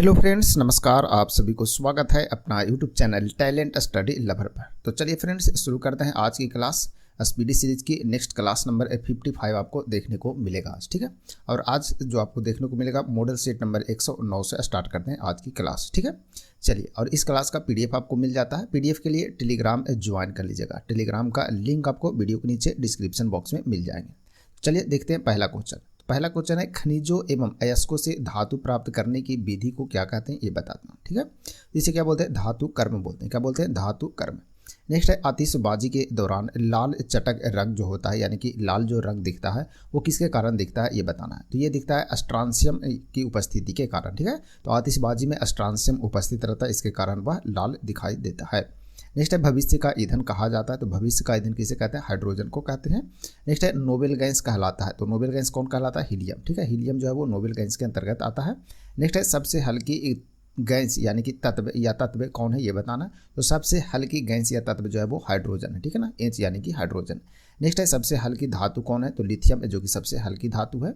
Hello friends, नमस्कार। आप सभी को स्वागत है अपना YouTube channel talent study lover पर। तो चलिए फ्रेंड्स, शुरू करते हैं आज की क्लास। स्पीडी सीरीज की नेक्स्ट क्लास नंबर 55 आपको देखने को मिलेगा आज, ठीक है। और आज जो आपको देखने को मिलेगा मॉडल सेट नंबर 109 से स्टार्ट करते हैं आज की क्लास, ठीक है। चलिए, और इस क्लास का पीडीएफ आपको मिल जाता है। पीडीएफ के लिए टेलीग्राम ज्वाइन कर लीजिएगा। टेलीग्राम का लिंक आपको वीडियो के नीचे डिस्क्रिप्शन बॉक्स में मिल जाएंगे। चलिए देखते हैं पहला क्वेश्चन। पहला क्वेश्चन है, खनिजों एवं अयस्कों से धातु प्राप्त करने की विधि को क्या कहते हैं, ये बताता हूँ, ठीक है। इसे क्या बोलते हैं? धातु कर्म बोलते हैं। क्या बोलते हैं? धातु कर्म। नेक्स्ट है, आतिशबाजी के दौरान लाल चटक रंग जो होता है, यानी कि लाल जो रंग दिखता है वो किसके कारण दिखता है, ये बताना है। तो ये दिखता है अस्ट्रांसियम की उपस्थिति के कारण, ठीक है। तो आतिशबाजी में अस्ट्रांसियम उपस्थित रहता है, इसके कारण वह लाल दिखाई देता है। नेक्स्ट है, भविष्य का ईंधन कहा जाता है। तो भविष्य का ईंधन किसे कहते हैं? हाइड्रोजन को कहते हैं। नेक्स्ट है, नोबेल गैस कहलाता है। तो नोबेल गैस कौन कहलाता है? हीलियम, ठीक है। हीलियम जो है वो नोबेल गैस के अंतर्गत आता है। नेक्स्ट है, सबसे हल्की गैस यानी कि तत्व या तत्व कौन है, ये बताना। तो सबसे हल्की गैस या तत्व जो है वो हाइड्रोजन है, ठीक है ना। एच यानी कि हाइड्रोजन। नेक्स्ट है, सबसे हल्की धातु कौन है? तो लिथियम, जो कि सबसे हल्की धातु है।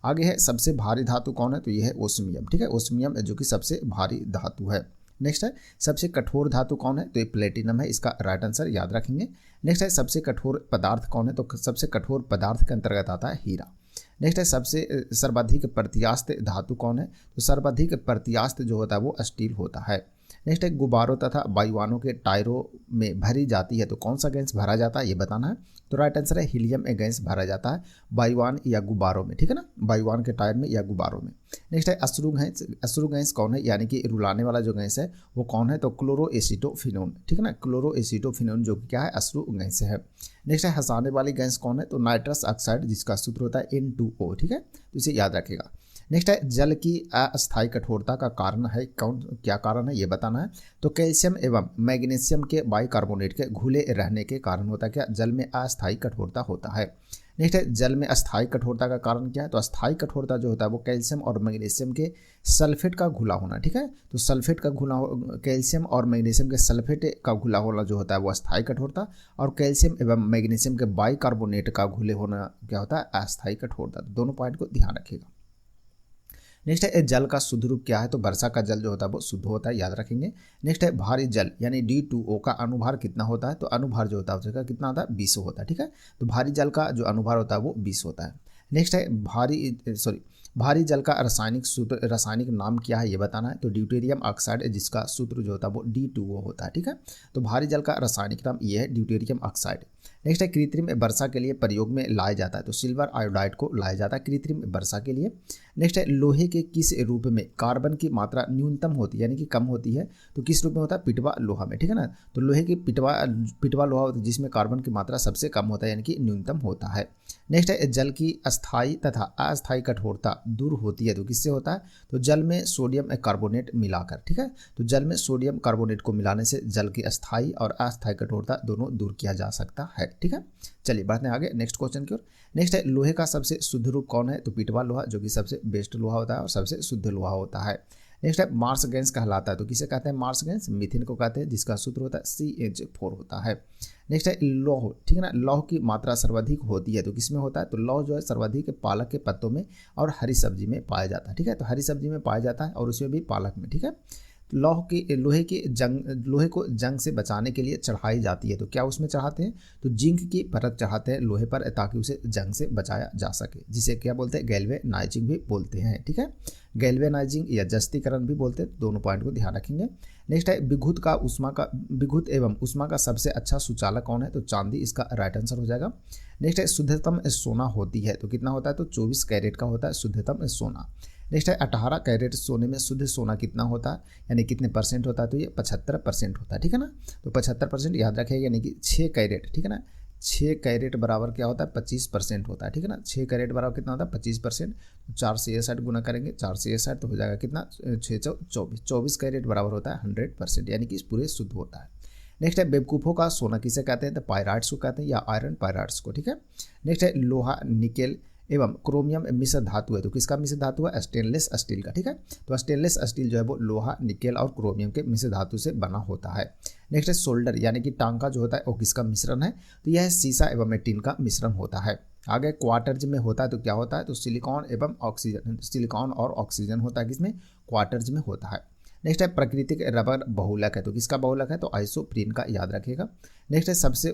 आगे है, सबसे भारी धातु कौन है? तो ये है ओस्मियम, ठीक है। ओस्मियम जो कि सबसे भारी धातु है। नेक्स्ट है, सबसे कठोर धातु कौन है? तो ये प्लेटिनम है, इसका राइट आंसर याद रखेंगे। नेक्स्ट है, सबसे कठोर पदार्थ कौन है? तो सबसे कठोर पदार्थ के अंतर्गत आता है हीरा। नेक्स्ट है, सबसे सर्वाधिक प्रत्यास्थ धातु कौन है? तो सर्वाधिक प्रत्यास्थ जो होता है वो स्टील होता है। नेक्स्ट है, गुब्बारों तथा वायुयानों के टायरों में भरी जाती है तो कौन सा गैस भरा जाता है, ये बताना है। तो राइट आंसर है हीलियम गैस भरा जाता है वायुयान या गुब्बारों में, ठीक है ना। वायुयान के टायर में या गुब्बारों में। नेक्स्ट है, अश्रु गैस। अश्रु गैस कौन है, यानी कि रुलाने वाला जो गैस है वो कौन है? तो क्लोरोएसिटोफिनोन, ठीक है ना। क्लोरोएसिटोफिनोन जो कि क्या है? अश्रु गैस है। नेक्स्ट है, हंसाने वाली गैस कौन है? तो नाइट्रस ऑक्साइड, जिसका सूत्र होता है N2O, ठीक है। तो इसे याद रखेगा। नेक्स्ट है, जल की अस्थायी कठोरता का कारण है कौन? क्या कारण है, ये बताना है। तो कैल्शियम एवं मैग्नीशियम के बाइकार्बोनेट के घुले रहने के कारण होता है क्या? जल में अस्थायी कठोरता होता है। नेक्स्ट है, जल में अस्थायी कठोरता का कारण क्या है? तो अस्थायी कठोरता जो होता है वो कैल्शियम और मैग्नीशियम के सल्फेट का घुला होना, ठीक है। तो सल्फेट का घुला, कैल्शियम और मैग्नीशियम के सल्फेट का घुला होना जो होता है वो अस्थायी कठोरता, और कैल्शियम एवं मैग्नीशियम के बाइकार्बोनेट का घुले होना क्या होता है? अस्थायी कठोरता। दोनों पॉइंट को ध्यान रखिएगा। नेक्स्ट है, जल का शुद्ध रूप क्या है? तो वर्षा का जल जो होता है वो शुद्ध होता है, याद रखेंगे। नेक्स्ट है, भारी जल यानी D2O का अनुभार कितना होता है? तो अनुभार जो होता है उसका कितना होता है? 20 होता है, ठीक है। तो भारी जल का जो अनुभार होता है वो 20 होता है। नेक्स्ट है, भारी जल का रासायनिक नाम क्या है, ये बताना है। तो ड्यूटेरियम ऑक्साइड, जिसका सूत्र जो होता है वो D2O होता है, ठीक है। तो भारी जल का रासायनिक नाम ये है, ड्यूटेरियम ऑक्साइड। नेक्स्ट है, कृत्रिम वर्षा के लिए प्रयोग में लाया जाता है। तो सिल्वर आयोडाइड को लाया जाता है कृत्रिम वर्षा के लिए। नेक्स्ट है, लोहे के किस रूप में कार्बन की मात्रा न्यूनतम होती है, यानी कि कम होती है? तो किस रूप में होता है? पिटवा लोहा में, ठीक है ना। तो लोहे की पिटवा लोहा होता है जिसमें कार्बन की मात्रा सबसे कम होता है, यानी कि न्यूनतम होता है। नेक्स्ट है, जल की अस्थायी तथा अस्थायी कठोरता दूर होती है तो किससे होता है? तो जल में सोडियम कार्बोनेट मिलाकर, ठीक है। तो जल में सोडियम कार्बोनेट को मिलाने से जल की अस्थायी और अस्थायी कठोरता दोनों दूर किया जा सकता है, ठीक है। चलिए बढ़ते हैं आगे नेक्स्ट क्वेश्चन की ओर। नेक्स्ट है, लोहे का सबसे शुद्ध रूप कौन है? तो पिटवा लोहा, जो कि सबसे बेस्ट लोहा होता है और सबसे शुद्ध लोहा होता है। नेक्स्ट है, मार्स गैस कहलाता है। तो किसे कहते हैं मार्स गैस? मीथेन को कहते हैं, जिसका सूत्र होता है CH4 होता है। नेक्स्ट है, लौह, ठीक है ना। लौह की मात्रा सर्वाधिक होती है तो किसमें होता है? तो लौह जो है सर्वाधिक पालक के पत्तों में और हरी सब्जी में पाया जाता है, ठीक है। तो हरी सब्जी में पाया जाता है और उसमें भी पालक में, ठीक है। लोहे को जंग से बचाने के लिए चढ़ाई जाती है। तो क्या उसमें चढ़ाते हैं? तो जिंक की परत चढ़ाते हैं लोहे पर, ताकि उसे जंग से बचाया जा सके, जिसे क्या बोलते हैं? गैल्वेनाइजिंग भी बोलते हैं, ठीक है। गैल्वेनाइजिंग या जस्तीकरण भी बोलते हैं। दोनों पॉइंट को ध्यान रखेंगे। नेक्स्ट है, विद्युत एवं उष्मा का सबसे अच्छा सुचालक कौन है? तो चांदी, इसका राइट आंसर हो जाएगा। नेक्स्ट है, शुद्धतम सोना होती है तो कितना होता है? तो 24 कैरेट का होता है शुद्धतम सोना। नेक्स्ट है, 18 कैरेट सोने में शुद्ध सोना कितना होता है, यानी कितने परसेंट होता है? तो ये 75% होता है, ठीक है ना। तो 75% याद रखिएगा, यानी कि 6 कैरेट, ठीक है ना। 6 कैरेट बराबर क्या होता है? 25% होता है, ठीक है ना। 6 कैरेट बराबर कितना होता है? 25%। 4 से 60 गुना करेंगे, 4 से 60 तो हो जाएगा कितना? 6 24। 24 कैरेट बराबर होता है 100%, यानी कि पूरे शुद्ध होता है। नेक्स्ट है, बेवकूफ़ों का सोना किसे कहते हैं? तो पायराइट्स को कहते हैं या आयरन पायराइट्स को, ठीक है। नेक्स्ट है, लोहा, निकेल एवं क्रोमियम मिश्र धातु है तो किसका मिश्र धातु है? स्टेनलेस स्टील का, ठीक है। तो स्टेनलेस स्टील जो है वो लोहा, निकेल और क्रोमियम के मिश्र धातु से बना होता है। नेक्स्ट है, सोल्डर यानी कि टांका जो होता है वो किसका मिश्रण है? तो यह सीसा एवं टिन का मिश्रण होता है। आगे क्वार्टर्ज में होता है तो क्या होता है, तो सिलिकॉन एवं ऑक्सीजन, सिलिकॉन और ऑक्सीजन होता है किसमें, क्वार्टर्ज में होता है। नेक्स्ट है प्राकृतिक रबर बहुलक है, तो किसका बहुलक है, तो आइसोप्रीन का, याद रखिएगा। नेक्स्ट है सबसे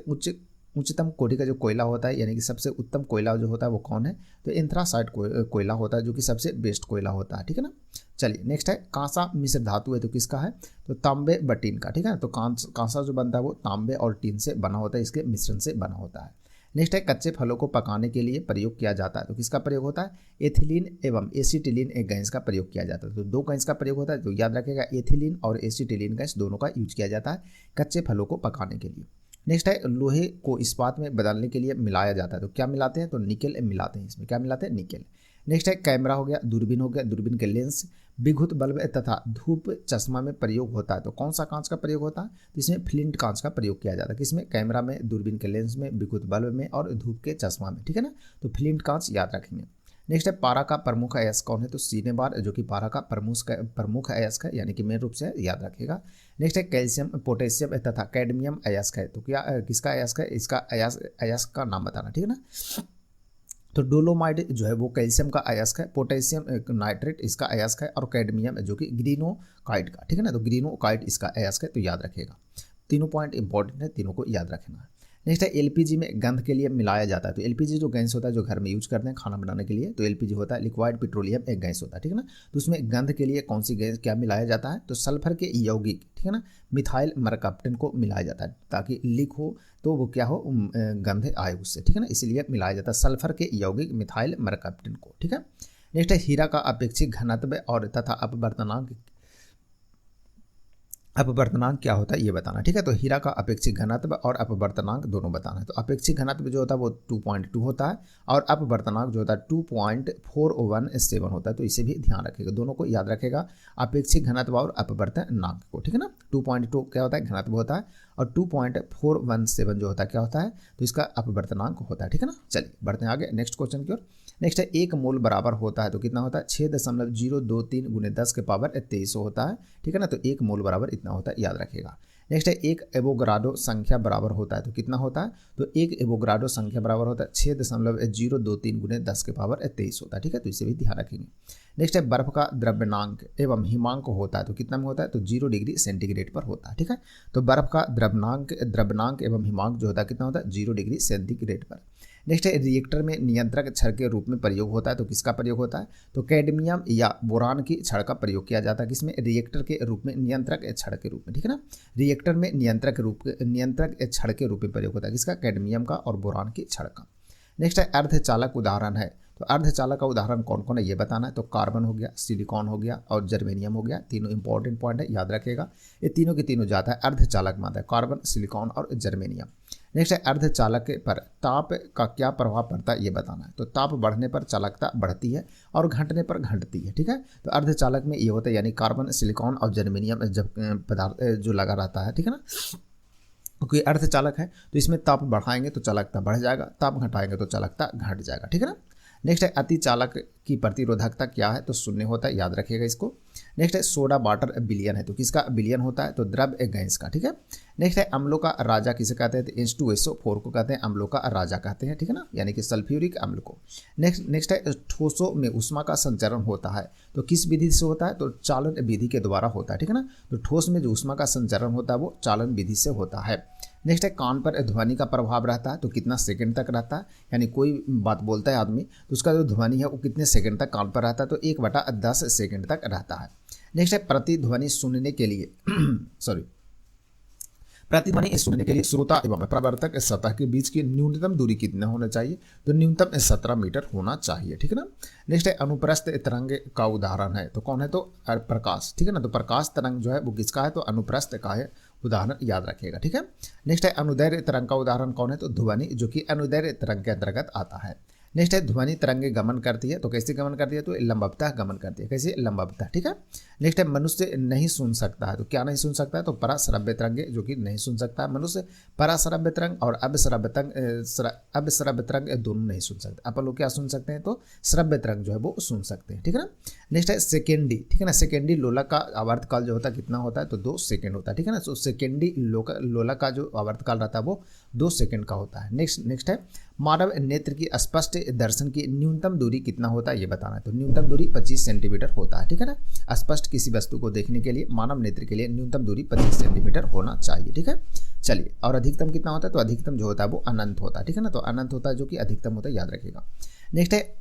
उच्चतम कोटि का जो कोयला होता है, यानी कि सबसे उत्तम कोयला जो होता है वो कौन है, तो एंथ्रासाइट कोयला होता है, जो कि सबसे बेस्ट कोयला होता है, ठीक है ना। चलिए नेक्स्ट है कांसा मिश्र धातु है, तो किसका है, तो तांबे व टीन का, ठीक है। तो कांसा जो बनता है वो तांबे और टीन से बना होता है, इसके मिश्रण से बना होता है। नेक्स्ट है कच्चे फलों को पकाने के लिए प्रयोग किया जाता है, तो किसका प्रयोग होता है, एथिलीन एवं एसिटिलीन एक गैस का प्रयोग किया जाता है। तो दो गैस का प्रयोग होता है, तो याद रखिएगा एथिलीन और एसिटिलीन गैस दोनों का यूज किया जाता है कच्चे फलों को पकाने के लिए। नेक्स्ट है लोहे को इस्पात में बदलने के लिए मिलाया जाता है, तो क्या मिलाते हैं, तो निकेल मिलाते हैं, इसमें क्या मिलाते हैं, निकेल। नेक्स्ट है कैमरा हो गया, दूरबीन हो गया, दूरबीन के लेंस, विद्युत बल्ब तथा धूप चश्मा में प्रयोग होता है, तो कौन सा कांच का प्रयोग होता है, तो इसमें फ्लिंट कांच का प्रयोग किया जाता है, किसमें, कैमरा में, दूरबीन के लेंस में, विद्युत बल्ब में और धूप के चश्मा में, ठीक है ना। तो फ्लिंट कांच याद रखेंगे। नेक्स्ट है पारा का प्रमुख अयस्क कौन है, तो सिनेबार, जो कि पारा का प्रमुख अयस्क है, यानी कि मेन रूप से याद रखिएगा। नेक्स्ट है कैल्शियम, पोटेशियम तथा कैडमियम अयस्क है, तो क्या किसका अयस्क है, इसका अयस्क का नाम बताना, ठीक है ना। तो डोलोमाइड जो है वो कैल्शियम का अयस्क है, पोटेशियम नाइट्रेट इसका अयस्क है, और कैडमियम जो कि ग्रीनोकाइट का, ठीक है ना। तो ग्रीनोकाइट इसका अयस्क है, तो याद रखिएगा। तीनों पॉइंट इंपॉर्टेंट है, तीनों को याद रखना है। नेक्स्ट है एलपीजी में गंध के लिए मिलाया जाता है, तो एलपीजी जो गैस होता है जो घर में यूज करते हैं खाना बनाने के लिए, तो एलपीजी होता है लिक्विड पेट्रोलियम एक गैस होता है, ठीक है ना। तो उसमें गंध के लिए कौन सी गैस क्या मिलाया जाता है, तो सल्फर के यौगिक, ठीक है ना, मिथाइल मरकप्टन को मिलाया जाता है, ताकि लीक हो तो वो क्या हो, गंध आए उससे, ठीक है ना, इसलिए मिलाया जाता है सल्फर के यौगिक मिथाइल मरकप्टन को, ठीक है। नेक्स्ट है हीरा का अपेक्षित घनत्व और तथा अपवर्तनांक क्या होता है ये बताना, ठीक है। तो हीरा का अपेक्षित घनत्व और अपवर्तनांक दोनों बताना है। तो अपेक्षित घनत्व जो होता है वो 2.2 होता है, और अपवर्तनांक जो होता है 2.417 होता है, तो इसे भी ध्यान रखिएगा, दोनों को याद रखेगा, अपेक्षित घनत्व और अपवर्तनांक को, ठीक है ना। 2.2 क्या होता है, घनत्व होता है, और 2.417 जो होता है क्या होता है, तो इसका अपवर्तनांक होता है, ठीक है ना। चलिए बढ़ते हैं आगे नेक्स्ट क्वेश्चन की ओर। नेक्स्ट है 1 मोल बराबर होता है, तो कितना होता है, 6.023 × 10 के पावर 23 होता है, ठीक है ना। तो 1 मोल बराबर इतना होता है, याद रखिएगा। नेक्स्ट है 1 एवोगाड्रो संख्या बराबर होता है, तो कितना होता है, तो 1 एवोगाड्रो संख्या बराबर होता है 6.023 × 10 के पावर 23 होता है, ठीक है। तो इसे भी ध्यान रखेंगे। नेक्स्ट है बर्फ का द्रव्यनांक एवं हिमांक होता है, तो कितना में होता है, तो 0 डिग्री सेंटीग्रेड पर होता है, ठीक है। तो बर्फ का द्रव्यनांक एवं हिमांक जो होता है कितना होता है, 0 डिग्री सेंटीग्रेड पर। नेक्स्ट है रिएक्टर में नियंत्रक छड़ के रूप में प्रयोग होता है, तो किसका प्रयोग होता है, तो कैडमियम या बोरान की छड़ का प्रयोग किया जाता है, किसमें, रिएक्टर के रूप में, नियंत्रक छड़ के रूप में, ठीक है ना। रिएक्टर में नियंत्रक छड़ के रूप में प्रयोग होता है, किसका, कैडमियम का और बोरान की छड़ का। नेक्स्ट है अर्धचालक उदाहरण है, तो अर्धचालक का उदाहरण कौन कौन है ये बताना है। तो कार्बन हो गया, सिलिकॉन हो गया और जर्मेनियम हो गया, तीनों इंपॉर्टेंट पॉइंट है, याद रखिएगा। ये तीनों के तीनों जाता है अर्धचालक मानता है, कार्बन, सिलिकॉन और जर्मेनियम। नेक्स्ट है अर्धचालक पर ताप का क्या प्रभाव पड़ता है ये बताना है। तो ताप बढ़ने पर चालकता बढ़ती है और घटने पर घटती है, ठीक है। तो अर्धचालक में ये होता है, यानी कार्बन, सिलिकॉन और जर्मेनियम जब पदार्थ जो लगा रहता है, ठीक है ना, क्योंकि अर्धचालक है तो इसमें ताप बढ़ाएंगे तो चालकता बढ़ जाएगा, ताप घटाएंगे तो चालकता घट जाएगा, ठीक है ना। नेक्स्ट है अति चालक की प्रतिरोधकता क्या है, तो 0 होता है, याद रखिएगा इसको। नेक्स्ट है सोडा वाटर विलयन है, तो किसका विलयन होता है, तो द्रव्य गैस का, ठीक है। नेक्स्ट है अम्लों का राजा किसे कहते हैं, तो H2SO4 को कहते हैं अम्लों का राजा कहते हैं, ठीक है ना, यानी कि सल्फ्यूरिक अम्ल को। नेक्स्ट है ठोसों में ऊष्मा का संचरण होता है, तो किस विधि से होता है, तो चालन विधि के द्वारा होता है, ठीक है ना। तो ठोस में जो ऊष्मा का संचरण होता है वो चालन विधि से होता है। नेक्स्ट है कान पर ध्वनि का प्रभाव रहता है, तो कितना सेकंड तक रहता है, यानी कोई बात बोलता है आदमी तो उसका जो ध्वनि है वो कितने सेकंड तक कान पर रहता है, तो 1/10 सेकंड तक रहता है। नेक्स्ट है प्रतिध्वनि सुनने के लिए प्रतिध्वनि सुनने के लिए श्रोता एवं प्रवर्तक सतह के बीच की न्यूनतम दूरी कितना होना चाहिए, तो न्यूनतम 17 मीटर होना चाहिए, ठीक है ना। नेक्स्ट है अनुप्रस्थ तरंग का उदाहरण है, तो कौन है, तो प्रकाश, ठीक है ना। तो प्रकाश तरंग जो है वो किसका है, तो अनुप्रस्थ का है, उदाहरण याद रखिएगा, ठीक है। नेक्स्ट है अनुदैर्घ्य तरंग का उदाहरण कौन है, तो ध्वनि, जो कि अनुदैर्घ्य तरंग के अंतर्गत आता है। नेक्स्ट है ध्वनि तरंगे गमन करती है, तो कैसे गमन करती है, तो लंबवतः गमन करती है, कैसे, लंबवतः, ठीक है। नेक्स्ट है मनुष्य नहीं सुन सकता है, तो क्या नहीं सुन सकता है, तो पराश्रव्य तरंगे जो कि नहीं सुन सकता है मनुष्य। पराश्रव्य तरंग और अबश्रव्य तरंग दोनों नहीं सुन सकते। अपन लोग क्या सुन सकते हैं, तो श्रव्य तरंग जो है वो सुन सकते हैं, ठीक है ना। नेक्स्ट है सेकेंडी, ठीक है ना। सेकेंडी लोला का आवर्तकाल जो होता है कितना होता है, तो 2 सेकेंड होता है, ठीक है ना। तो सेकेंडी लोला का जो आवर्तकाल रहता है वो 2 सेकेंड का होता है। नेक्स्ट है मानव नेत्र की स्पष्ट दर्शन की न्यूनतम दूरी कितना होता है ये बताना है, तो न्यूनतम दूरी 25 सेंटीमीटर होता है, ठीक है ना। स्पष्ट किसी वस्तु को देखने के लिए मानव नेत्र के लिए न्यूनतम दूरी 25 सेंटीमीटर होना चाहिए, ठीक है। चलिए, और अधिकतम कितना होता है, तो अधिकतम जो होता है वो अनंत होता है, ठीक है ना। तो अनंत होता है जो कि अधिकतम होता है, याद रखिएगा। नेक्स्ट है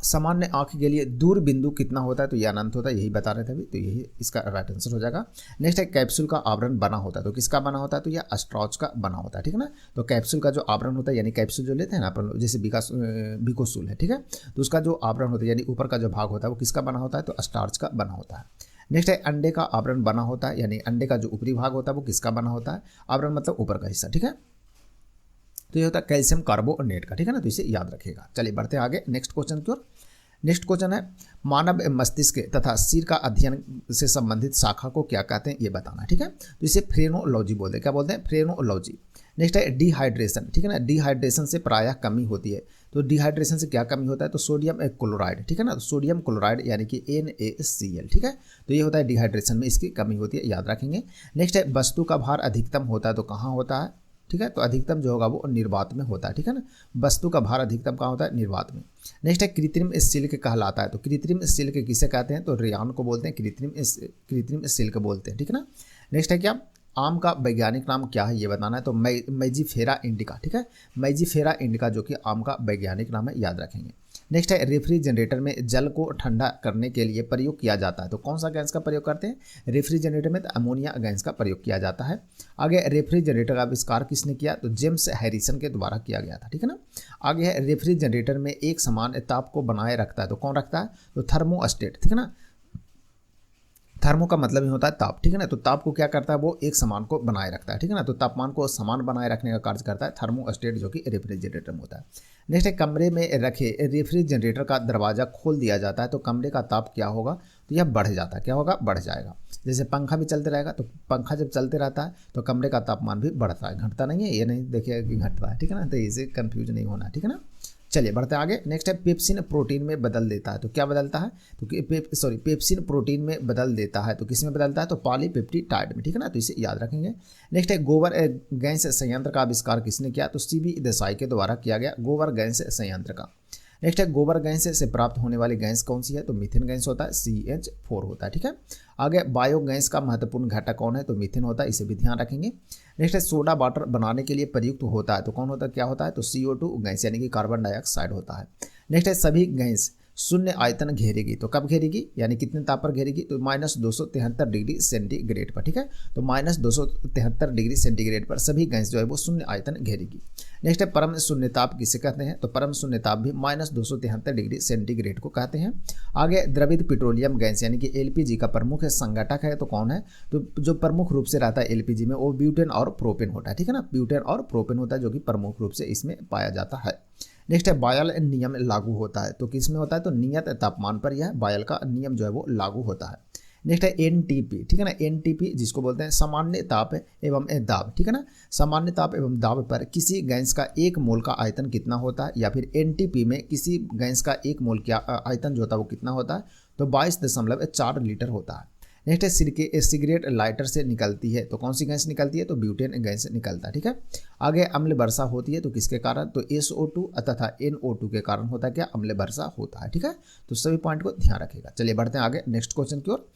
सामान्य आंख के लिए दूर बिंदु कितना होता है, तो ये अनंत होता है, यही बता रहे थे अभी, तो यही इसका राइट आंसर हो जाएगा। नेक्स्ट है कैप्सूल का आवरण बना होता है, तो किसका बना होता है, तो यह स्ट्रॉच का बना होता है, ठीक है ना। तो कैप्सूल का जो आवरण होता है, यानी कैप्सूल जो लेते हैं ना अपन लोग, जैसे बिकोसूल है, ठीक है, तो उसका जो आवरण होता है यानी ऊपर का जो भाग होता है वो किसका बना होता है, तो स्टार्च का बना होता है। नेक्स्ट है अंडे का आवरण बना होता है, यानी अंडे का जो ऊपरी भाग होता है वो किसका बना होता है, आवरण मतलब ऊपर का हिस्सा, ठीक है। तो ये होता है कैल्शियम कार्बोनेट का, ठीक है ना, तो इसे याद रखिएगा। चलिए बढ़ते हैं आगे नेक्स्ट क्वेश्चन की ओर। नेक्स्ट क्वेश्चन है मानव मस्तिष्क तथा सिर का अध्ययन से संबंधित शाखा को क्या कहते हैं ये बताना है, ठीक है। तो इसे फ्रेनोलॉजी बोलते हैं, क्या बोलते हैं, फ्रेनोलॉजी। नेक्स्ट है डिहाइड्रेशन, ठीक है ना। डिहाइड्रेशन से प्रायः कमी होती है, तो डिहाइड्रेशन से क्या कमी होता है, तो सोडियम क्लोराइड, ठीक है ना। तो सोडियम क्लोराइड यानी कि NaCl, ठीक है। तो ये होता है डिहाइड्रेशन में इसकी कमी होती है, याद रखेंगे। नेक्स्ट है वस्तु का भार अधिकतम होता है, तो कहाँ होता है, ठीक है, तो अधिकतम जो होगा वो निर्वात में होता है, ठीक है ना। वस्तु का भार अधिकतम कहाँ होता है, निर्वात में। नेक्स्ट है कृत्रिम सिल्क कहलाता है, तो कृत्रिम सिल्क किसे कहते हैं, तो रेयान को बोलते हैं, कृत्रिम सिल्क बोलते हैं, ठीक है ना। नेक्स्ट है क्या, आम का वैज्ञानिक नाम क्या है ये बताना है, तो मैजीफेरा इंडिका, ठीक है, मैजीफेरा इंडिका जो कि आम का वैज्ञानिक नाम है, याद रखेंगे। नेक्स्ट है रेफ्रिजरेटर में जल को ठंडा करने के लिए प्रयोग किया जाता है, तो कौन सा गैस का प्रयोग करते हैं रेफ्रिजरेटर में, तो अमोनिया गैस का प्रयोग किया जाता है। आगे रेफ्रिजरेटर का आविष्कार किसने किया, तो जेम्स हैरिसन के द्वारा किया गया था, ठीक है ना। आगे है रेफ्रिजरेटर में एक समान ताप को बनाए रखता है, तो कौन रखता है, तो थर्मोस्टेट, ठीक है ना। थर्मो का मतलब ही होता है ताप, ठीक है ना। तो ताप को क्या करता है, वो एक समान को बनाए रखता है, ठीक है ना। तो तापमान को समान बनाए रखने का कार्य करता है थर्मोस्टेट जो कि रेफ्रिजरेटर में होता है। नेक्स्ट है कमरे में रखे रेफ्रिजरेटर का दरवाजा खोल दिया जाता है, तो कमरे का ताप क्या होगा, तो यह बढ़ जाता है, क्या होगा, बढ़ जाएगा। जैसे पंखा भी चलते रहेगा, तो पंखा जब चलते रहता है तो कमरे का तापमान भी बढ़ता है, घटता नहीं है, ये नहीं देखिएगा कि घटता है, ठीक है ना। तो इसे कंफ्यूज नहीं होना, ठीक है ना। चलिए बढ़ते आगे। नेक्स्ट है पेप्सिन प्रोटीन में बदल देता है, तो क्या बदलता है, तो पेप्सिन प्रोटीन में बदल देता है, तो किस में बदलता है, तो पॉलीपेप्टिडाइड में, ठीक है ना। तो इसे याद रखेंगे। नेक्स्ट है गोबर गैस संयंत्र का आविष्कार किसने किया, तो CB देसाई के द्वारा किया गया गोबर गैस संयंत्र का। नेक्स्ट है गोबर गैस से प्राप्त होने वाली गैस कौन सी है, तो मीथेन गैस होता है, CH4 होता है, ठीक है। आगे बायोगैस का महत्वपूर्ण घटक कौन है, तो मीथेन होता है, इसे भी ध्यान रखेंगे। नेक्स्ट है सोडा वाटर बनाने के लिए प्रयुक्त होता है, तो कौन होता है, क्या होता है, तो CO2 गैस यानी कि कार्बन डाइऑक्साइड होता है। नेक्स्ट है सभी गैस शून्य आयतन घेरेगी, तो कब घेरेगी, यानी कितने ताप पर घेरेगी, तो -273 डिग्री सेंटीग्रेड पर, ठीक है। तो -273 डिग्री सेंटीग्रेड पर सभी गैस जो है वो शून्य आयतन घेरेगी। नेक्स्ट है परम शून्य ताप किसे कहते हैं, तो परम शून्य ताप भी -273 डिग्री सेंटीग्रेड को कहते हैं। आगे द्रवित पेट्रोलियम गैस यानी कि LPG का प्रमुख संघटक है, तो कौन है, तो जो प्रमुख रूप से रहता है LPG में वो ब्यूटेन और प्रोपेन होता है, ठीक है ना। ब्यूटेन और प्रोपेन होता है जो कि प्रमुख रूप से इसमें पाया जाता है। नेक्स्ट है बायल नियम लागू होता है, तो किस में होता है, तो नियत तापमान पर यह बायल का नियम जो है वो लागू होता है। नेक्स्ट है NTP, ठीक है ना। NTP जिसको बोलते हैं सामान्य ताप एवं दाब, ठीक है ना। सामान्य ताप एवं दाब पर किसी गैस का 1 मोल का आयतन कितना होता है, या फिर NTP में किसी गैस का 1 मोल का आयतन जो होता है वो कितना होता है, तो 22.4 लीटर होता है। नेक्स्ट है सिगरेट लाइटर से निकलती है, तो कौन सी गैस निकलती है, तो ब्यूटेन गैस निकलता है, ठीक है। आगे अम्ल वर्षा होती है, तो किसके कारण, तो SO2 तथा NO2 के कारण होता है क्या, अम्ल वर्षा होता है, ठीक है। तो सभी पॉइंट को ध्यान रखिएगा। चलिए बढ़ते हैं आगे नेक्स्ट क्वेश्चन की ओर।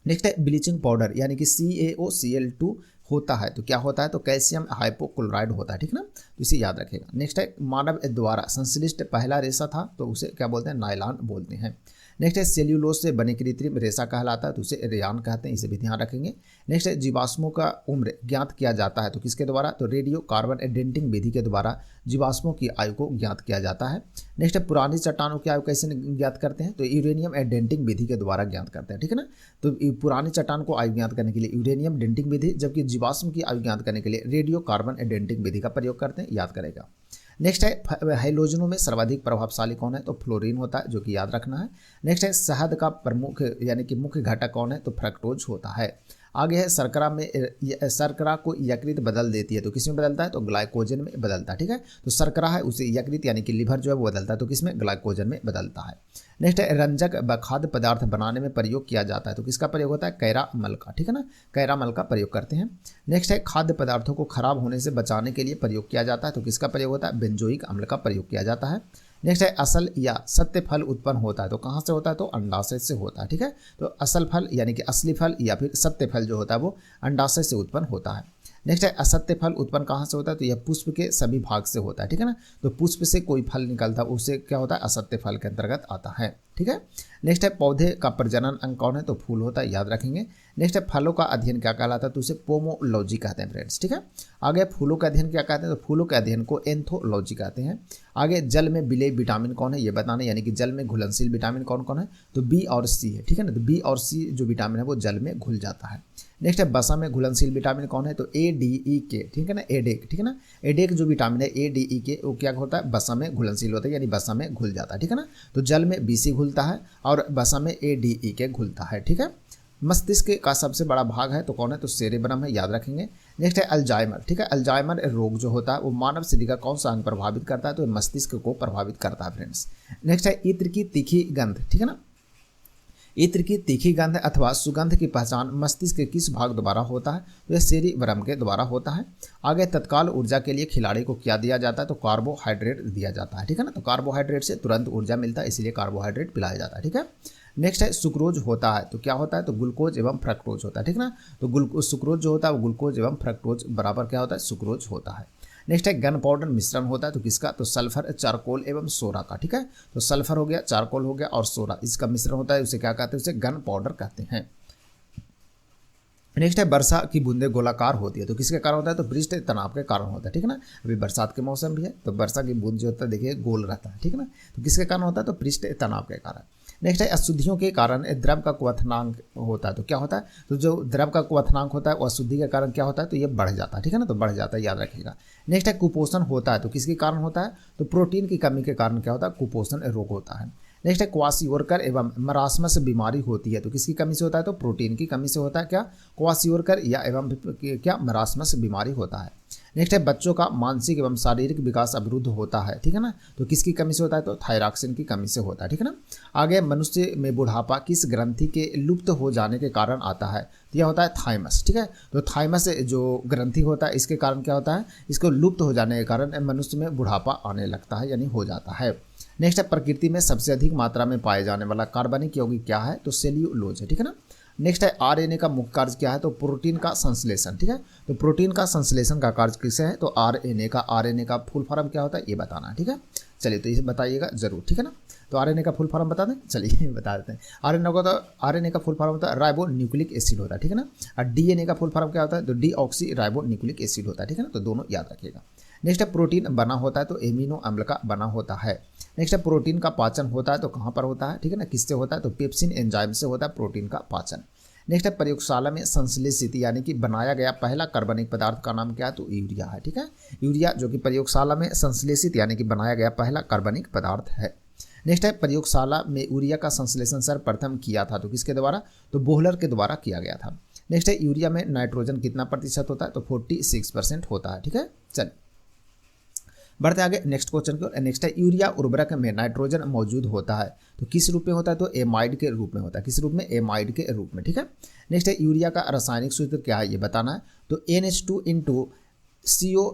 नेक्स्ट है ब्लीचिंग पाउडर यानी कि CaOCl2 होता है, तो क्या होता है, तो कैल्शियम हाइपोक्लोराइड होता है, ठीक है ना। तो इसे याद रखेगा। नेक्स्ट है मानव द्वारा संश्लिष्ट पहला रेशा था, तो उसे क्या बोलते हैं, नायलॉन बोलते हैं। नेक्स्ट है सेल्यूलोज से बने कृत्रिम रेशा कहलाता है, तो उसे रेयान कहते हैं, इसे भी ध्यान रखेंगे। नेक्स्ट है जीवाश्मों का उम्र ज्ञात किया जाता है, तो किसके द्वारा, तो रेडियो कार्बन डेटिंग विधि के द्वारा जीवाश्मों की आयु को ज्ञात किया जाता है। नेक्स्ट है पुरानी चट्टानों की आयु कैसे ज्ञात करते हैं, तो यूरेनियम डेटिंग विधि के द्वारा ज्ञात करते हैं, ठीक है ना। तो पुरानी चट्टान को आयु ज्ञात करने के लिए यूरेनियम डेटिंग विधि, जबकि जीवाश्म की आयु ज्ञात करने के लिए रेडियो कार्बन डेटिंग विधि का प्रयोग करते हैं, याद करेगा। नेक्स्ट है हैलोजनों में सर्वाधिक प्रभावशाली कौन है, तो फ्लोरीन होता है, जो कि याद रखना है। नेक्स्ट है शहद का प्रमुख यानी कि मुख्य घटक कौन है, तो फ्रक्टोज होता है। आगे है शर्करा को यकृत बदल देती है, तो किस में बदलता है, तो ग्लाइकोजन में बदलता है। ठीक है, तो शर्करा है उसे यकृत यानी कि लिवर जो है वो बदलता है, तो किसमें, ग्लाइकोजन में बदलता है। नेक्स्ट है रंजक खाद्य पदार्थ बनाने में प्रयोग किया जाता है, तो किसका प्रयोग होता है, कैरा अम्ल का। ठीक है ना, कैरा अम्ल का प्रयोग करते हैं। नेक्स्ट है खाद्य पदार्थों को खराब होने से बचाने के लिए प्रयोग किया जाता है, तो किसका प्रयोग होता है, बेंजोइक अम्ल का प्रयोग किया जाता है। नेक्स्ट है असल या सत्य फल उत्पन्न होता है, तो कहाँ से होता है, तो अंडाशय से होता है। ठीक है, तो असल फल यानी कि असली फल या फिर सत्य फल जो होता है वो अंडाशय से उत्पन्न होता है। नेक्स्ट है असत्य फल उत्पन्न कहाँ से होता है, तो यह पुष्प के सभी भाग से होता है। ठीक है ना, तो पुष्प से कोई फल निकलता है उसे क्या होता है, असत्य फल के अंतर्गत आता है। ठीक है, नेक्स्ट है पौधे का प्रजनन अंग कौन है, तो फूल होता है, याद रखेंगे। नेक्स्ट है फलों का अध्ययन क्या कहलाता है, तो उसे पोमोलॉजी कहते हैं फ्रेंड्स। ठीक है, आगे फूलों का अध्ययन क्या कहते हैं, तो फूलों के अध्ययन को एंथोलॉजी कहते हैं। आगे जल में विलेय विटामिन कौन है, ये बताना, यानी कि जल में घुलनशील विटामिन कौन कौन है, तो बी और सी है। ठीक है ना, तो बी और सी जो विटामिन है वो जल में घुल जाता है। नेक्स्ट है वसा में घुलनशील विटामिन कौन है, तो ए डी ई के। ठीक है ना, एडेक। ठीक है ना, एडेक जो विटामिन है ए डी ई के वो क्या होता है, वसा में घुलनशील होता है, यानी वसा में घुल जाता है। ठीक है ना, तो जल में बी सी घुलता है और वसा में ए डी ई के घुलता है। ठीक है, मस्तिष्क का सबसे बड़ा भाग है तो कौन है, तो सेरेब्रम है, याद रखेंगे। नेक्स्ट है अल्जाइमर। ठीक है, अल्जाइमर रोग जो होता है वो मानव शरीर का कौन सा अंग प्रभावित करता है, तो मस्तिष्क को प्रभावित करता है फ्रेंड्स। नेक्स्ट है इत्र की तीखी गंध। ठीक है ना, इत्र की तीखी गंध अथवा सुगंध की पहचान मस्तिष्क के किस भाग द्वारा होता है, तो यह सेरिब्रम के द्वारा होता है। आगे तत्काल ऊर्जा के लिए खिलाड़ी को क्या दिया जाता है, तो कार्बोहाइड्रेट दिया जाता है। ठीक है ना, तो कार्बोहाइड्रेट से तुरंत ऊर्जा मिलता है, इसलिए कार्बोहाइड्रेट पिलाया जाता है। ठीक है, नेक्स्ट है सुक्रोज होता है, तो क्या होता है, तो ग्लूकोज एवं फ्रक्टोज होता है। ठीक है ना, तो सुक्रोज जो होता है वो ग्लूकोज एवं फ्रक्टोज बराबर क्या होता है, सुक्रोज होता है। नेक्स्ट है गन पाउडर मिश्रण होता है, तो किसका, तो सल्फर, चारकोल एवं सोरा का। ठीक है, तो सल्फर हो गया, चारकोल हो गया और सोरा, इसका मिश्रण होता है, उसे क्या कहते हैं, उसे गन पाउडर कहते हैं। नेक्स्ट है वर्षा की बूंदें गोलाकार होती है, तो किसके कारण होता है, तो पृष्ठ तनाव के कारण होता है। ठीक है ना, अभी बरसात के मौसम भी है तो वर्षा की बूंद जो होता है देखिए गोल रहता है। ठीक है ना, तो किसके कारण होता है, तो पृष्ठ तनाव के कारण। नेक्स्ट है अशुद्धियों के कारण द्रव का क्वथनांक होता है, तो क्या होता है, तो जो द्रव का क्वथनांक होता है वो अशुद्धि के कारण क्या होता है, तो ये बढ़ जाता है। ठीक है ना, तो बढ़ जाता है, याद रखिएगा। नेक्स्ट है कुपोषण होता है, तो किसके कारण होता है, तो प्रोटीन की कमी के कारण क्या होता है, कुपोषण रोग होता है। नेक्स्ट है क्वासियोरकर एवं मरासमस बीमारी होती है, तो किसकी कमी से होता है, तो प्रोटीन की कमी से होता है, क्या क्वासियोरकर या एवं क्या मरासमस बीमारी होता है। नेक्स्ट है बच्चों का मानसिक एवं शारीरिक विकास अवरुद्ध होता है। ठीक है ना, तो किसकी कमी से होता है, तो थायरॉक्सिन की कमी से होता है। ठीक है ना, आगे मनुष्य में बुढ़ापा किस ग्रंथि के लुप्त हो जाने के कारण आता है, तो यह होता है थाइमस। ठीक है, तो थाइमस जो ग्रंथि होता है इसके कारण क्या होता है, इसको लुप्त हो जाने के कारण मनुष्य में बुढ़ापा आने लगता है, यानी हो जाता है। नेक्स्ट है प्रकृति में सबसे अधिक मात्रा में पाए जाने वाला कार्बनिक यौगिक क्या है, तो सेल्यूलोज है। ठीक है ना, नेक्स्ट है आरएनए का मुख्य कार्य क्या है, तो प्रोटीन का संश्लेषण। ठीक है, तो प्रोटीन का संश्लेषण का कार्य किससे है, तो आरएनए का फुल फॉर्म क्या होता है, ये बताना है। ठीक है, चलिए तो इसे बताइएगा जरूर। ठीक है ना, तो आरएनए का फुल फॉर्म बता दें, चलिए बता देते हैं। आरएनए का फुल फॉर्म होता है राइबो न्यूक्लिक एसिड होता है। ठीक है ना, और डीएनए का फुल फॉर्म क्या होता है, तो डीऑक्सी राइबो न्यूक्लिक एसिड होता है। ठीक है ना, तो दोनों याद रखिएगा। नेक्स्ट है प्रोटीन बना होता है, तो एमिनो अम्ल का बना होता है। नेक्स्ट है प्रोटीन का पाचन होता है, तो कहाँ पर होता है, ठीक है ना, किससे होता है, तो पेप्सिन एंजाइम से होता है प्रोटीन का पाचन। नेक्स्ट है प्रयोगशाला में संश्लेषित यानी कि बनाया गया पहला कार्बनिक पदार्थ का नाम क्या है, तो यूरिया है। ठीक है, यूरिया जो कि प्रयोगशाला में संश्लेषित यानी कि बनाया गया पहला कार्बनिक पदार्थ है। नेक्स्ट है प्रयोगशाला में यूरिया का संश्लेषण सर्वप्रथम किया था, तो किसके द्वारा, तो बोहलर के द्वारा किया गया था। नेक्स्ट है यूरिया में नाइट्रोजन कितना प्रतिशत होता है, तो 46% होता है। ठीक है, चलिए बढ़ते आगे नेक्स्ट क्वेश्चन की। नेक्स्ट है यूरिया उर्वरक में नाइट्रोजन मौजूद होता है, तो किस रूप में होता है, तो एमाइड के रूप में होता है। किस रूप में, एमाइड के रूप में। ठीक है, नेक्स्ट है यूरिया का रासायनिक सूत्र क्या है, ये बताना है, तो NH2 इंटू CO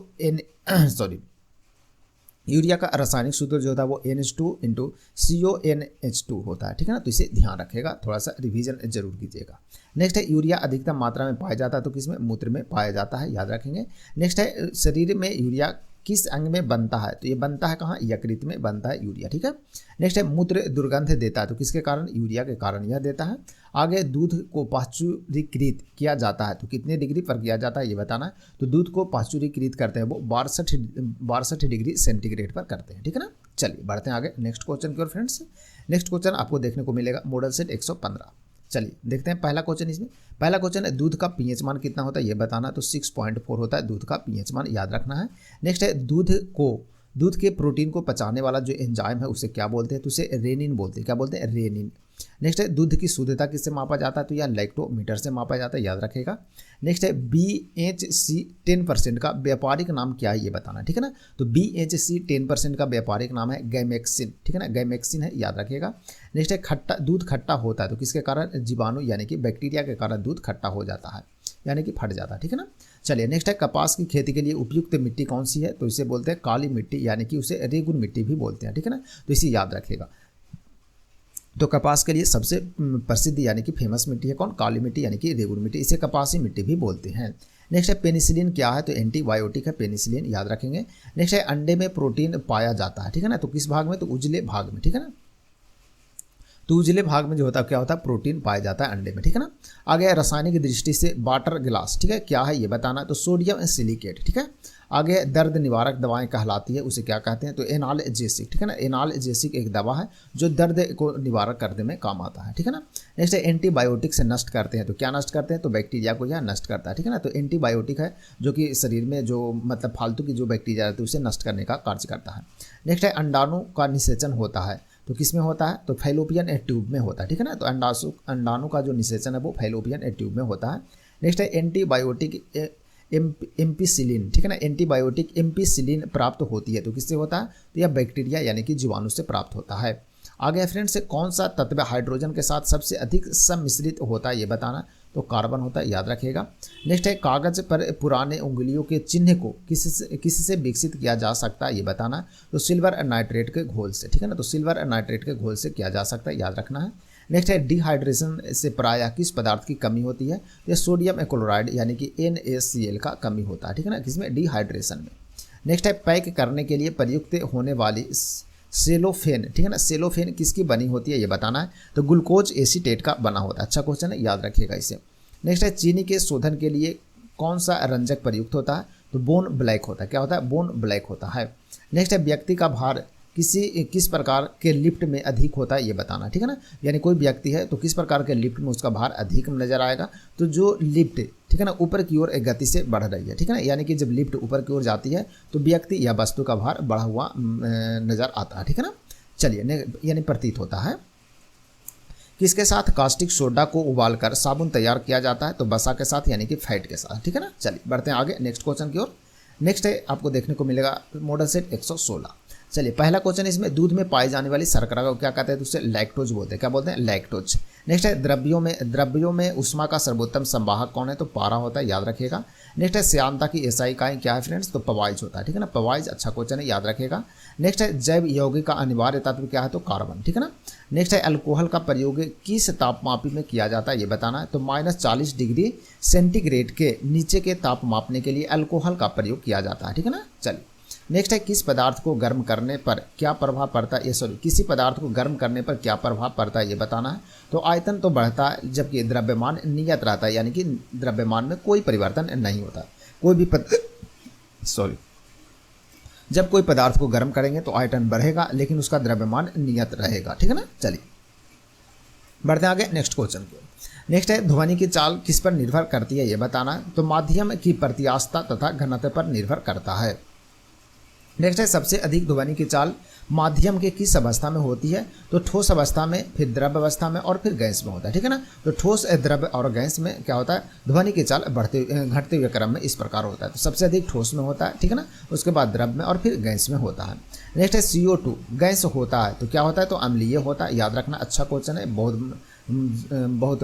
यूरिया का रासायनिक सूत्र जो होता है वो NH2 इंटू CONH2 होता है। ठीक है ना, तो इसे ध्यान रखिएगा, थोड़ा सा रिवीजन जरूर कीजिएगा। नेक्स्ट है यूरिया अधिकतम मात्रा में पाया जाता है, तो किसमें, मूत्र में पाया जाता है, याद रखेंगे। नेक्स्ट है शरीर में यूरिया किस अंग में बनता है, तो ये बनता है कहाँ, यकृत में बनता है यूरिया। ठीक है, नेक्स्ट है मूत्र दुर्गंध देता है, तो किसके कारण, यूरिया के कारण यह देता है। आगे दूध को पाश्चुरीकृत किया जाता है, तो कितने डिग्री पर किया जाता है, ये बताना है। तो दूध को पाश्चुरीकृत करते हैं वो 62 डिग्री सेंटीग्रेड पर करते हैं। ठीक है ना, चलिए बढ़ते हैं आगे नेक्स्ट क्वेश्चन की ओर फ्रेंड्स। नेक्स्ट क्वेश्चन आपको देखने को मिलेगा मॉडल सेट 115। चलिए देखते हैं पहला क्वेश्चन। इसमें पहला क्वेश्चन है दूध का पीएच मान कितना होता है, ये बताना, तो 6.4 होता है दूध का पीएच मान, याद रखना है। नेक्स्ट है दूध को दूध के प्रोटीन को पचाने वाला जो एंजाइम है उसे क्या बोलते हैं, तो उसे रेनिन बोलते हैं। क्या बोलते हैं, रेनिन। नेक्स्ट है दूध की शुद्धता किससे मापा जाता है, तो यह लैक्टोमीटर से मापा जाता है, याद रखेगा। नेक्स्ट है BHC 10% का व्यापारिक नाम क्या है ये बताना, ठीक है ना। तो BHC 10% का व्यापारिक नाम है गैमेक्सिन, ठीक है ना, गैमेक्सिन है, याद रखिएगा। नेक्स्ट है दूध खट्टा होता है तो किसके कारण, जीवाणु यानी कि बैक्टीरिया के कारण दूध खट्टा हो जाता है, यानी कि फट जाता है, ठीक है ना। चलिए नेक्स्ट है कपास की खेती के लिए उपयुक्त मिट्टी कौन सी है, तो इसे बोलते हैं काली मिट्टी, यानी कि उसे रेगुन मिट्टी भी बोलते हैं, ठीक है ना। तो इसे याद रखिएगा। तो कपास के लिए सबसे प्रसिद्ध यानी कि फेमस मिट्टी है कौन, काली मिट्टी यानी कि रेगुन मिट्टी, इसे कपासी मिट्टी भी बोलते हैं। नेक्स्ट है पेनिसिलिन क्या है, तो एंटीबायोटिक है पेनिसिलिन, याद रखेंगे। नेक्स्ट है अंडे में प्रोटीन पाया जाता है, ठीक है ना, तो किस भाग में, तो उजले भाग में, ठीक है ना। तो उजले भाग में जो होता है क्या होता है, प्रोटीन पाया जाता है अंडे में, ठीक है ना। आगे रासायनिक दृष्टि से वाटर ग्लास, ठीक है, क्या है ये बताना, तो सोडियम सिलिकेट, ठीक है। आगे दर्द निवारक दवाएं कहलाती है, उसे क्या कहते हैं, तो एनाल्जेसिक, ठीक है ना। एनाल्जेसिक एक दवा है जो दर्द को निवारक करने में काम आता है, ठीक है ना। नेक्स्ट है एंटीबायोटिक से नष्ट करते हैं, तो क्या नष्ट करते हैं, तो बैक्टीरिया को यह नष्ट करता है, ठीक है ना। तो एंटीबायोटिक है जो कि शरीर में जो मतलब फालतू की जो बैक्टीरिया रहती है उसे नष्ट करने का कार्य करता है। नेक्स्ट है अंडाणु का निषेचन होता है, तो किस में होता है, तो फैलोपियन ट्यूब में होता है, ठीक है ना। तो अंडाणु का जो निषेचन है वो फैलोपियन ट्यूब में होता है। नेक्स्ट है एंटीबायोटिक एम्पिसिलिन, ठीक है ना, एंटीबायोटिक एम्पिसिलिन प्राप्त होती है, तो किससे होता है, तो यह बैक्टीरिया यानी कि जीवाणु से प्राप्त होता है। आगे फ्रेंड्स कौन सा तत्व हाइड्रोजन के साथ सबसे अधिक सम्मिश्रित होता है ये बताना, तो कार्बन होता है, याद रखिएगा। नेक्स्ट है कागज पर पुराने उंगलियों के चिन्ह को किससे विकसित किया जा सकता है ये बताना, तो सिल्वर नाइट्रेट के घोल से, ठीक है ना। तो सिल्वर नाइट्रेट के घोल से किया जा सकता है, याद रखना है। नेक्स्ट है डिहाइड्रेशन से प्रायः किस पदार्थ की कमी होती है, तो सोडियम क्लोराइड यानी कि NaCl का कमी होता है, ठीक है ना, किसमें, डिहाइड्रेशन में। नेक्स्ट है पैक करने के लिए प्रयुक्त होने वाली सेलोफेन, ठीक है ना, सेलोफेन किसकी बनी होती है ये बताना है, तो ग्लूकोज एसीटेट का बना होता है, अच्छा क्वेश्चन है, याद रखिएगा इसे। नेक्स्ट है चीनी के शोधन के लिए कौन सा रंजक प्रयुक्त होता है, तो बोन ब्लैक होता है, क्या होता है, बोन ब्लैक होता है। नेक्स्ट है व्यक्ति का भार किस प्रकार के लिफ्ट में अधिक होता है ये बताना, ठीक है ना। यानी कोई व्यक्ति है तो किस प्रकार के लिफ्ट में उसका भार अधिक नजर आएगा, तो जो लिफ्ट, ठीक है ना, ऊपर की ओर एक गति से बढ़ रही है, ठीक है ना, यानी कि जब लिफ्ट ऊपर की ओर जाती है तो व्यक्ति या वस्तु का भार बढ़ा हुआ नजर आता है, ठीक है ना। चलिए यानी प्रतीत होता है। किसके साथ कास्टिक सोडा को उबालकर साबुन तैयार किया जाता है, तो वसा के साथ यानी कि फैट के साथ, ठीक है ना। चलिए बढ़ते हैं आगे नेक्स्ट क्वेश्चन की ओर। नेक्स्ट है आपको देखने को मिलेगा मॉडल सेट 116। चलिए पहला क्वेश्चन इसमें दूध में पाई जाने वाली शर्करा को क्या कहते हैं, तो उसे लैक्टोज बोलते हैं, क्या बोलते हैं, लैक्टोज। नेक्स्ट है द्रव्यों में उष्मा का सर्वोत्तम संवाहक कौन है, तो पारा होता है, याद रखिएगा। नेक्स्ट है श्यानता की SI इकाई क्या है फ्रेंड्स, तो पवाइज होता है, ठीक है ना, पवाइज, अच्छा क्वेश्चन है, याद रखिएगा। नेक्स्ट है जैव यौगिक का अनिवार्य तत्व क्या है, तो कार्बन, ठीक है ना। नेक्स्ट है अल्कोहल का प्रयोग किस तापमापी में किया जाता है ये बताना है, तो -40 डिग्री सेंटीग्रेड के नीचे के ताप मापने के लिए अल्कोहल का प्रयोग किया जाता है, ठीक है ना। चलिए नेक्स्ट है किस पदार्थ को गर्म करने पर क्या प्रभाव पड़ता है, किसी पदार्थ को गर्म करने पर क्या प्रभाव पड़ता है ये बताना है, तो आयतन तो बढ़ता है जबकि द्रव्यमान नियत रहता है, यानी कि द्रव्यमान में कोई परिवर्तन नहीं होता। कोई भी जब कोई पदार्थ को गर्म करेंगे तो आयतन बढ़ेगा लेकिन उसका द्रव्यमान नियत रहेगा, ठीक है ना। चलिए बढ़ते आगे नेक्स्ट क्वेश्चन को। नेक्स्ट है ध्वनि की चाल किस पर निर्भर करती है ये बताना, तो माध्यम की प्रत्यास्थता तथा घनत्व पर निर्भर करता है। नेक्स्ट है सबसे अधिक ध्वनि की चाल माध्यम के किस अवस्था में होती है, तो ठोस अवस्था में, फिर द्रव अवस्था में और फिर गैस में होता है, ठीक है ना। तो ठोस, द्रव और गैस में क्या होता है, ध्वनि की चाल घटते हुए क्रम में इस प्रकार होता है। तो सबसे अधिक ठोस में होता है, ठीक है ना, उसके बाद द्रव में और फिर गैस में होता है। नेक्स्ट है CO2 गैस होता है तो क्या होता है, तो अम्लीय होता है, याद रखना, अच्छा क्वेश्चन है, बहुत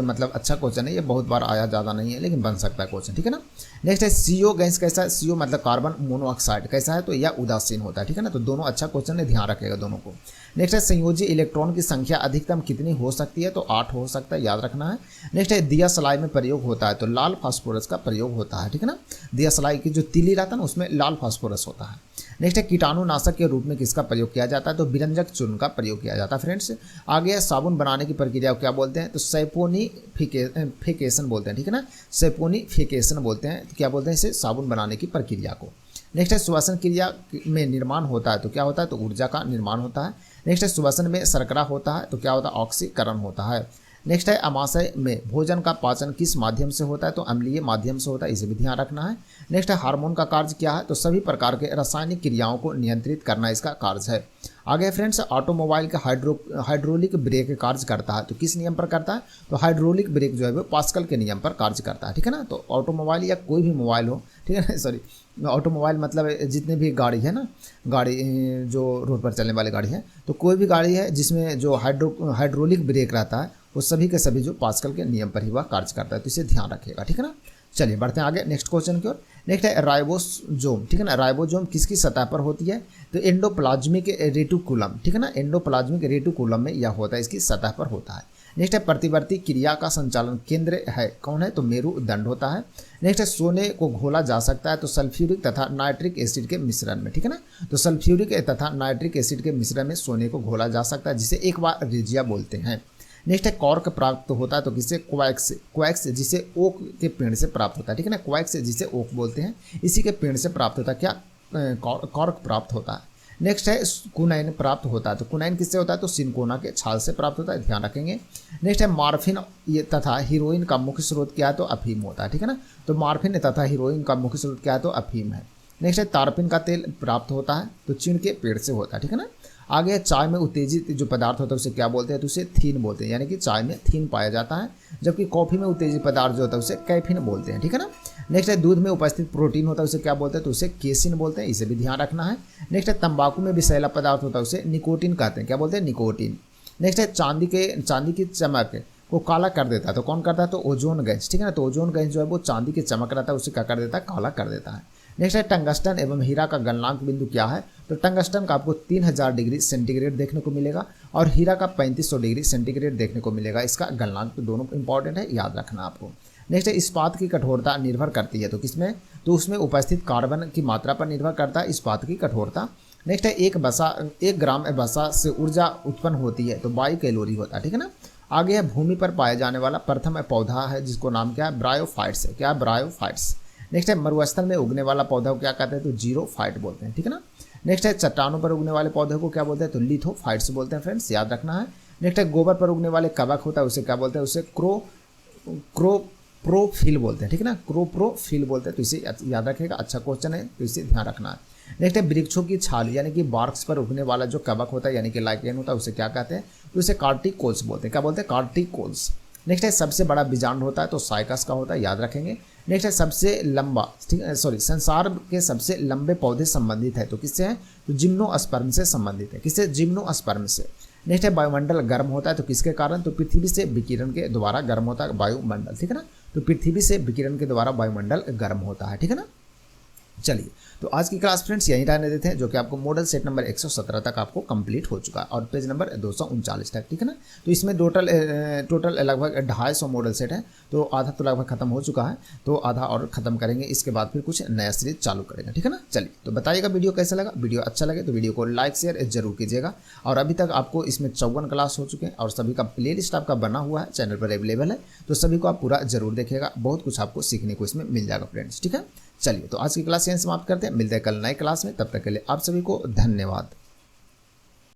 मतलब अच्छा क्वेश्चन है, ये बहुत बार आया, ज़्यादा नहीं है लेकिन बन सकता है क्वेश्चन, ठीक है ना। नेक्स्ट है CO गैस कैसा है, CO मतलब कार्बन मोनोऑक्साइड कैसा है, तो यह उदासीन होता है, ठीक है ना। तो दोनों अच्छा क्वेश्चन है, ध्यान रखेगा दोनों को। नेक्स्ट है संयोजी इलेक्ट्रॉन की संख्या अधिकतम कितनी हो सकती है, तो 8 हो सकता है, याद रखना है। नेक्स्ट है दिया सलाई में प्रयोग होता है, तो लाल फास्फोरस का प्रयोग होता है, ठीक है ना। दिया सलाई की जो तीली रहता है ना उसमें लाल फास्फोरस होता है। नेक्स्ट है कीटाणुनाशक के रूप में किसका प्रयोग किया जाता है, तो विरंजक चूर्ण का प्रयोग किया जाता है फ्रेंड्स। आगे साबुन बनाने की प्रक्रिया को क्या बोलते हैं, तो सैपोनिफिकेशन बोलते हैं, ठीक है ना, सैपोनिफिकेशन बोलते हैं, तो क्या बोलते हैं इसे, साबुन बनाने की प्रक्रिया को। नेक्स्ट है श्वसन क्रिया में निर्माण होता है तो क्या होता है, तो ऊर्जा का निर्माण होता है। नेक्स्ट है श्वसन में शर्करा होता है तो क्या होता है, ऑक्सीकरण होता है। नेक्स्ट है अमाशय में भोजन का पाचन किस माध्यम से होता है, तो अम्लीय माध्यम से होता है, इसे भी ध्यान रखना है। नेक्स्ट है हार्मोन का कार्य क्या है, तो सभी प्रकार के रासायनिक क्रियाओं को नियंत्रित करना इसका कार्य है। आगे फ्रेंड्स ऑटोमोबाइल का हाइड्रोलिक ब्रेक कार्य करता है, तो किस नियम पर करता है, तो हाइड्रोलिक ब्रेक जो है वो पास्कल के नियम पर कार्य करता है, ठीक है ना। तो ऑटोमोबाइल या कोई भी मोबाइल हो, ठीक है ना, सॉरी ऑटोमोबाइल मतलब जितने भी गाड़ी है ना, गाड़ी जो रोड पर चलने वाली गाड़ी है, तो कोई भी गाड़ी है जिसमें जो हाइड्रोलिक ब्रेक रहता है वो सभी के सभी जो पास्कल के नियम पर ही वह कार्य करता है, तो इसे ध्यान रखिएगा, ठीक है ना। चलिए बढ़ते हैं आगे नेक्स्ट क्वेश्चन की ओर। नेक्स्ट है राइबोसोम, ठीक है ना। राइबोसोम किसकी सतह पर होती है, तो एंडोप्लाज्मिक रेटिकुलम, ठीक है ना, एंडोप्लाज्मिक रेटिकुलम में यह होता है, इसकी सतह पर होता है। नेक्स्ट है प्रतिवर्ती क्रिया का संचालन केंद्र है कौन है, तो मेरुदंड होता है। नेक्स्ट है सोने को घोला जा सकता है, तो सल्फ्यूरिक तथा नाइट्रिक एसिड के मिश्रण में, ठीक है ना। तो सल्फ्यूरिक तथा नाइट्रिक एसिड के मिश्रण में सोने को घोला जा सकता है, जिसे एक बार रेजिया बोलते हैं। नेक्स्ट है कॉर्क प्राप्त होता है, तो किससे, क्वैक्स जिसे ओक के पेड़ से प्राप्त होता है, ठीक है ना। क्वैक्स जिसे ओक बोलते हैं, इसी के पेड़ से प्राप्त होता है क्या, कॉर्क प्राप्त होता है। नेक्स्ट है कुनाइन प्राप्त होता है, तो कुनाइन किससे होता है, तो सिनकोना के छाल से प्राप्त होता है, ध्यान रखेंगे। नेक्स्ट है मार्फिन तथा हीरोइन का मुख्य स्रोत क्या है, तो अफीम होता है, ठीक है ना। तो मार्फिन तथा हीरोइन का मुख्य स्रोत क्या है, तो अफीम है। नेक्स्ट है तारपिन का तेल प्राप्त होता है, तो चीड़ के पेड़ से होता है, ठीक है ना। आगे चाय में उत्तेजित जो पदार्थ होता है उसे क्या बोलते हैं, तो उसे थीन बोलते हैं, यानी कि चाय में थीन पाया जाता है। जबकि कॉफ़ी में उत्तेजित पदार्थ जो होता है उसे कैफीन बोलते हैं, ठीक है ना। नेक्स्ट है दूध में उपस्थित प्रोटीन होता है उसे क्या बोलते हैं, तो उसे केसिन बोलते हैं, इसे भी ध्यान रखना है। नेक्स्ट है तंबाकू में विषैला पदार्थ होता है उसे निकोटिन कहते हैं, क्या बोलते हैं, निकोटिन। नेक्स्ट है चांदी की चमक को काला कर देता है, तो कौन करता है, तो ओजोन गैस, ठीक है ना। तो ओजोन गैस जो है वो चांदी की चमक रहता है उसे क्या कर देता है, काला कर देता है। नेक्स्ट है टंगस्टन एवं हीरा का गलनांक बिंदु क्या है, तो टंगस्टन का आपको 3000 डिग्री सेंटीग्रेड देखने को मिलेगा और हीरा का 3500 डिग्री सेंटीग्रेड देखने को मिलेगा। इसका गलनांक तो दोनों इंपॉर्टेंट है, याद रखना आपको। नेक्स्ट है इस्पात की कठोरता निर्भर करती है, तो किसमें, तो उसमें उपस्थित कार्बन की मात्रा पर निर्भर करता है इस्पात की कठोरता। नेक्स्ट है 1 ग्राम वसा से ऊर्जा उत्पन्न होती है, तो 22 कैलोरी होता है, ठीक है ना। आगे है भूमि पर पाया जाने वाला प्रथम पौधा है जिसको नाम क्या है, ब्रायोफाइट्स है, क्या ब्रायोफाइट्स। नेक्स्ट है मरुस्थल में उगने वाला पौधा को क्या कहते हैं, तो जीरोफाइट बोलते हैं, ठीक है ना। नेक्स्ट है चट्टानों पर उगने वाले पौधे को क्या बोलते हैं, तो लिथोफाइट्स बोलते हैं, फ्रेंड्स याद रखना है। नेक्स्ट है गोबर पर उगने वाले कवक होता है उसे क्या बोलते हैं, उसे क्रोप्रोफिल बोलते हैं, ठीक है ना, क्रोप्रोफिल बोलते हैं, तो इसे याद रखिएगा, अच्छा क्वेश्चन है, तो इसे ध्यान रखना है। नेक्स्ट है वृक्षों की छाल यानी कि बार्क्स पर उगने वाला जो कवक होता है यानी कि लाइकेन होता है उसे क्या कहते हैं, तो उसे कार्टिकोल्स बोलते हैं, क्या बोलते हैं, कार्टिकोल्स। नेक्स्ट है सबसे बड़ा बीजांड होता है, तो साइकस का होता है, याद रखेंगे। नेक्स्ट है सबसे लंबा, ठीक है, सॉरी संसार के सबसे लंबे पौधे संबंधित है, तो किससे है, तो जिम्नोस्पर्म से संबंधित है, किससे, जिम्नोस्पर्म से। नेक्स्ट है वायुमंडल गर्म होता है, तो किसके कारण, तो पृथ्वी से विकिरण के द्वारा गर्म होता है वायुमंडल, ठीक है ना। तो पृथ्वी से विकिरण के द्वारा वायुमंडल गर्म होता है, ठीक है ना। चलिए तो आज की क्लास फ्रेंड्स यहीं रहने देते हैं, जो कि आपको मॉडल सेट नंबर 117 तक आपको कंप्लीट हो चुका है और पेज नंबर 239 तक, ठीक है ना। तो इसमें टोटल लगभग 250 मॉडल सेट है, तो आधा तो लगभग खत्म हो चुका है, तो आधा और खत्म करेंगे, इसके बाद फिर कुछ नया सीरीज चालू करेंगे, ठीक है ना। चलिए तो बताइएगा वीडियो कैसा लगा, वीडियो अच्छा लगे तो वीडियो को लाइक शेयर जरूर कीजिएगा। और अभी तक आपको इसमें 54 क्लास हो चुके हैं और सभी का प्ले लिस्ट आपका बना हुआ है, चैनल पर अवेलेबल है, तो सभी को आप पूरा जरूर देखिएगा, बहुत कुछ आपको सीखने को इसमें मिल जाएगा फ्रेंड्स, ठीक है। चलिए तो आज की क्लास यहीं समाप्त करते हैं, मिलते हैं कल नए क्लास में, तब तक के लिए आप सभी को धन्यवाद।